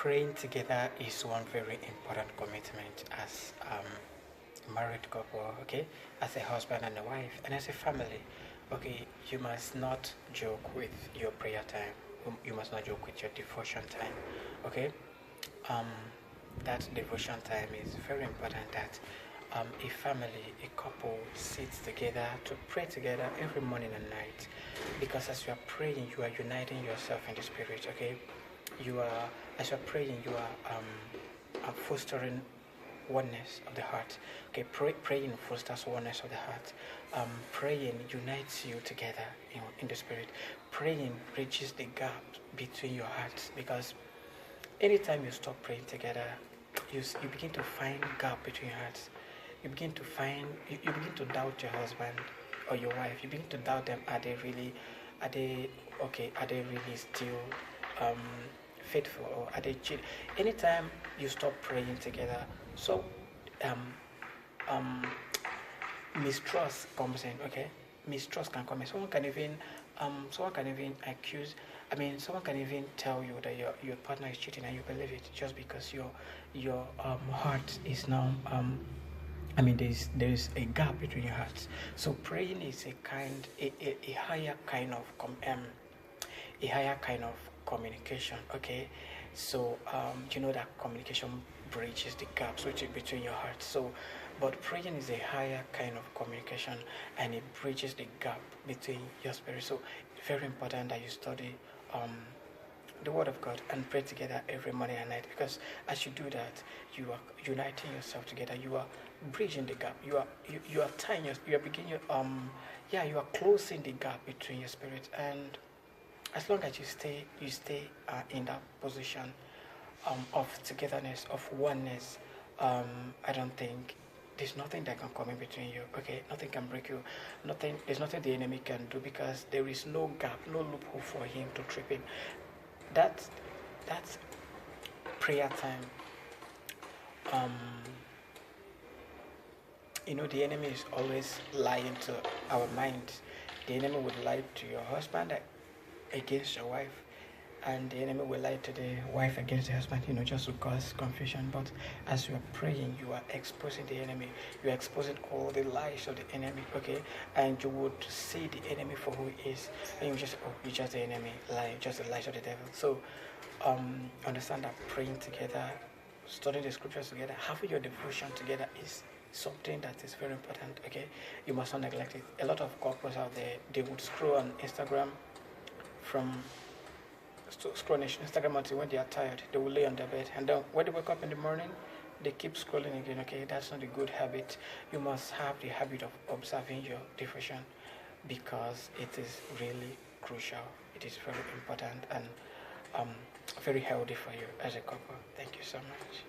Praying together is one very important commitment as a married couple, okay, as a husband and a wife, and as a family. Okay, you must not joke with your prayer time. You must not joke with your devotion time. Okay, um, that devotion time is very important. That a family, a couple sits together to pray together every morning and night, because as you are praying, you are uniting yourself in the spirit. Okay, you are as you're praying, you are fostering oneness of the heart. Okay, praying fosters oneness of the heart. Praying unites you together in the spirit. Praying bridges the gap between your hearts, because anytime you stop praying together, you begin to find gap between your hearts. You begin to doubt your husband or your wife. You begin to doubt them. Are they okay? Are they really still um, faithful, or are they cheat? Anytime you stop praying together, so um, um, mistrust comes in. Okay, mistrust can come in. Someone can even accuse. I mean, someone can even tell you that your partner is cheating, and you believe it just because your heart is now I mean, there's a gap between your hearts. So praying is a higher kind of a higher kind of communication. Okay, so you know that communication bridges the gaps between your hearts. So, but praying is a higher kind of communication, and it bridges the gap between your spirit. So, very important that you study. The word of God and pray together every morning and night, because as you do that, you are uniting yourself together. You are bridging the gap. You are tying you are beginning yeah, you are closing the gap between your spirit. And as long as you stay in that position of togetherness, of oneness, I don't think there's nothing that can come in between you. Okay, nothing can break you. There's nothing the enemy can do, because there is no gap, no loophole for him to trip in. That's prayer time. Um, the enemy is always lying to our minds. The enemy would lie to your husband against your wife, and the enemy will lie to the wife against the husband, just to cause confusion. But as you are praying, you are exposing the enemy. You are exposing all the lies of the enemy, okay? And you would see the enemy for who he is, and you're just the enemy, lie, just the lies of the devil. So, understand that praying together, studying the scriptures together, having your devotion together is something that is very important, okay? You must not neglect it. A lot of couples out there, they would scroll on Instagram from scrolling Instagram until when they are tired, they will lay on their bed, and then when they wake up in the morning, they keep scrolling again. Okay, that's not a good habit. You must have the habit of observing your devotion, because it is really crucial. It is very important and very healthy for you as a couple. Thank you so much.